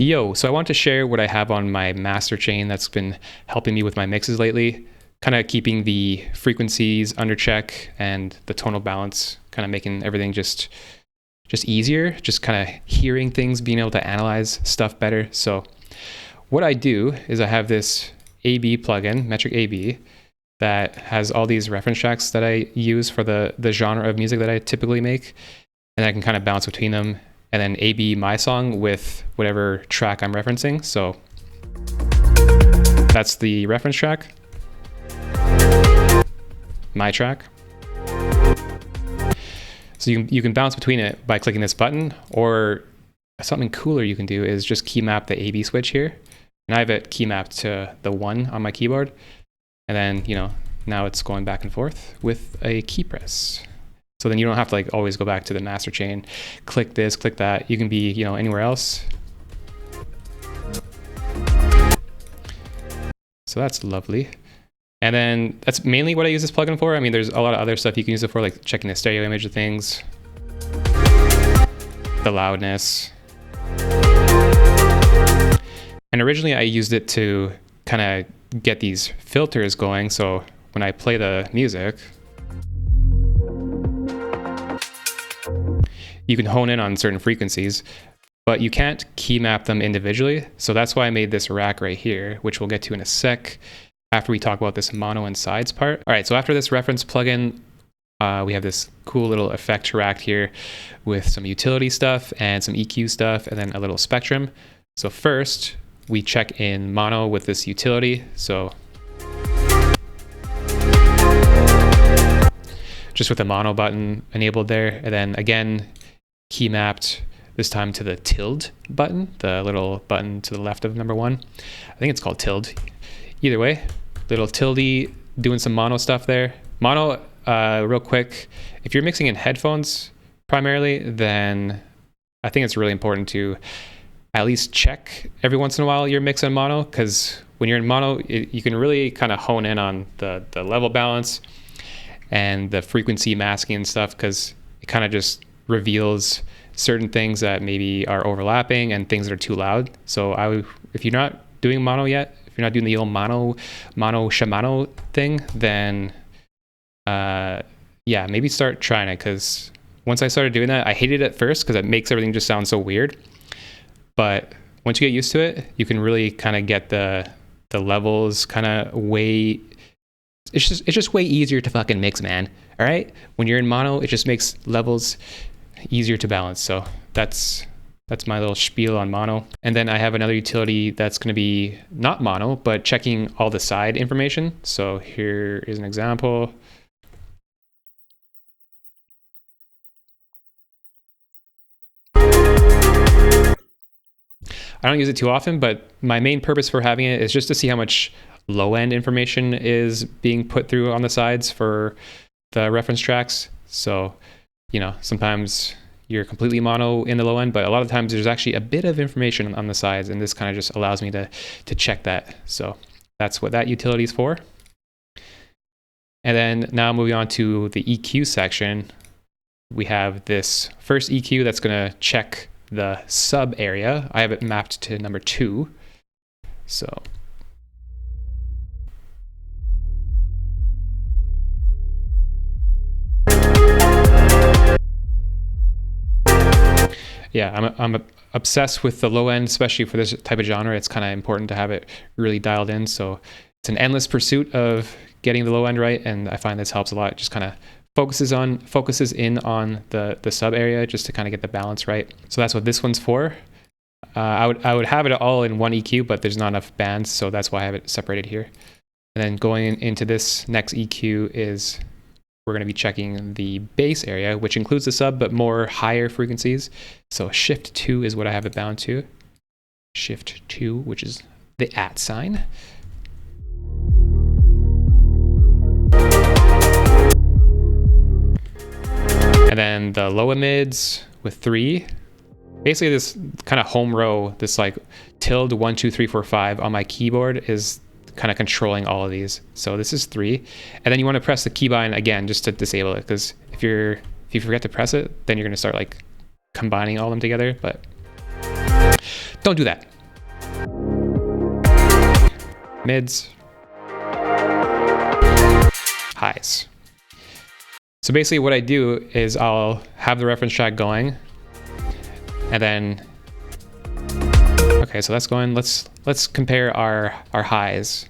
Yo, so I want to share what I have on my master chain that's been helping me with my mixes lately, kind of keeping the frequencies under check and the tonal balance, kind of making everything just easier, just kind of hearing things, being able to analyze stuff better. So what I do is I have this AB plugin, Metric AB, that has all these reference tracks that I use for the genre of music that I typically make, and I can kind of bounce between them and then AB my song with whatever track I'm referencing. So that's the reference track, my track. So you can bounce between it by clicking this button, or something cooler you can do is just key map the AB switch here. And I have it key mapped to the 1 on my keyboard. And then, now it's going back and forth with a key press. So then you don't have to always go back to the master chain, click this, click that. You can be, anywhere else. So that's lovely. And then that's mainly what I use this plugin for. I mean, there's a lot of other stuff you can use it for, like checking the stereo image of things, the loudness. And originally I used it to kind of get these filters going. So when I play the music, you can hone in on certain frequencies, but you can't key map them individually. So that's why I made this rack right here, which we'll get to in a sec after we talk about this mono and sides part. All right, so after this reference plugin, we have this cool little effect rack here with some utility stuff and some EQ stuff, and then a little spectrum. So first, we check in mono with this utility. So just with the mono button enabled there, and then again, key mapped this time to the tilde button, the little button to the left of number 1. I think it's called tilde. Either way, little tilde doing some mono stuff there. Mono, real quick, if you're mixing in headphones primarily, then I think it's really important to at least check every once in a while your mix on mono, because when you're in mono, you can really kind of hone in on the level balance and the frequency masking and stuff, because it kind of just reveals certain things that maybe are overlapping and things that are too loud. So if you're not doing mono yet, if you're not doing the old mono Shimano thing, then yeah, maybe start trying it, because once I started doing that, I hated it at first because it makes everything just sound so weird. But once you get used to it, you can really kind of get the levels kind of way. It's just way easier to fucking mix, man. All right, when you're in mono, it just makes levels easier to balance. So that's my little spiel on mono. And then I have another utility that's going to be not mono, but checking all the side information. So here is an example. I don't use it too often, but my main purpose for having it is just to see how much low-end information is being put through on the sides for the reference tracks. So, sometimes you're completely mono in the low end, but a lot of times there's actually a bit of information on the sides, and this kind of just allows me to check that. So that's what that utility is for. And then now moving on to the EQ section, we have this first EQ that's going to check the sub area. I have it mapped to number 2. So yeah, I'm obsessed with the low end, especially for this type of genre. It's kind of important to have it really dialed in. So it's an endless pursuit of getting the low end right, and I find this helps a lot. It just kind of focuses in on the sub area just to kind of get the balance right. So that's what this one's for. I would have it all in one EQ, but there's not enough bands, so that's why I have it separated here. And then going into this next EQ is we're going to be checking the bass area, which includes the sub, but more higher frequencies. So shift 2 is what I have it bound to. Shift 2, which is the @ sign. And then the low mids with 3. Basically this kind of home row, this tilde 1, 2, 3, 4, 5 on my keyboard is kind of controlling all of these. So this is 3. And then you want to press the keybind again just to disable it, because if you forget to press it, then you're going to start combining all of them together. But Don't do that. Mids. Highs. So basically what I do is I'll have the reference track going, and then, okay, so that's going. Let's compare our highs,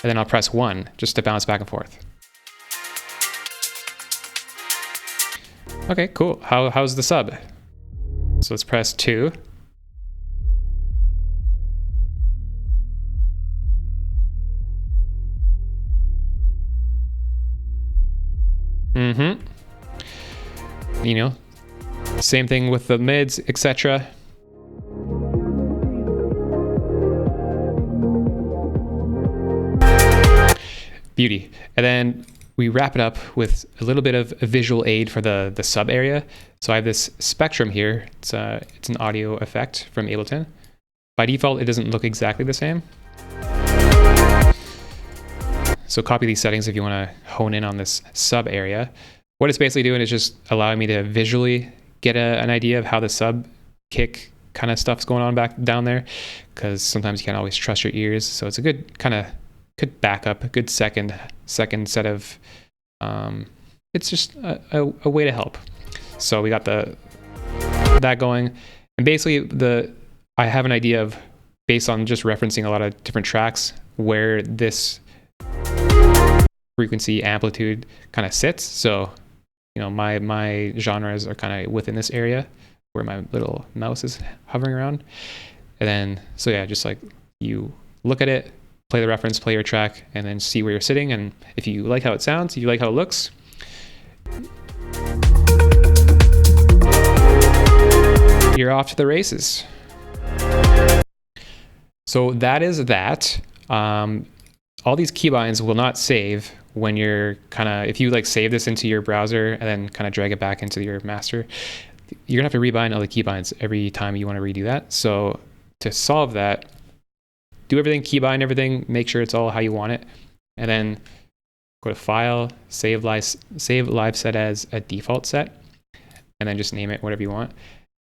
and then I'll press 1 just to bounce back and forth. Okay, cool. How's the sub? So let's press 2. You know, same thing with the mids, etc. Beauty. And then we wrap it up with a little bit of a visual aid for the sub area. So I have this spectrum here. It's an audio effect from Ableton. By default, it doesn't look exactly the same. So copy these settings if you want to hone in on this sub area. What it's basically doing is just allowing me to visually get an idea of how the sub kick kind of stuff's going on back down there, because sometimes you can't always trust your ears. So it's a good kind of good backup, a good second set of, it's just a way to help. So we got that going, and basically I have an idea of, based on just referencing a lot of different tracks, where this frequency amplitude kind of sits. So, you know, my genres are kind of within this area where my little mouse is hovering around. And then, so yeah, just like you look at it, play the reference, play your track, and then see where you're sitting. And if you like how it sounds, if you like how it looks, you're off to the races. So that is that. All these keybinds will not save when you're if you like save this into your browser and then kind of drag it back into your master. You're gonna have to rebind all the keybinds every time you want to redo that. So to solve that, do everything, keybind everything, make sure it's all how you want it, and then go to File, save live set as a default set, and then just name it whatever you want.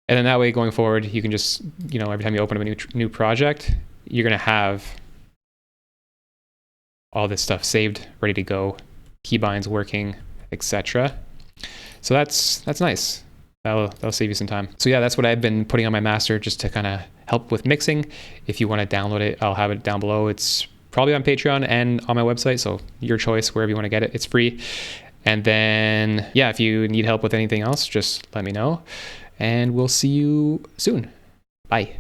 And then that way, going forward, you can just, you know, every time you open up a new project, you're gonna have all this stuff saved, ready to go, keybinds working, etc. So that's nice. That'll save you some time. So yeah, that's what I've been putting on my master just to kind of help with mixing. If you want to download it, I'll have it down below. It's probably on Patreon and on my website, so your choice, wherever you want to get it. It's free. And then, yeah, if you need help with anything else, just let me know. And we'll see you soon. Bye.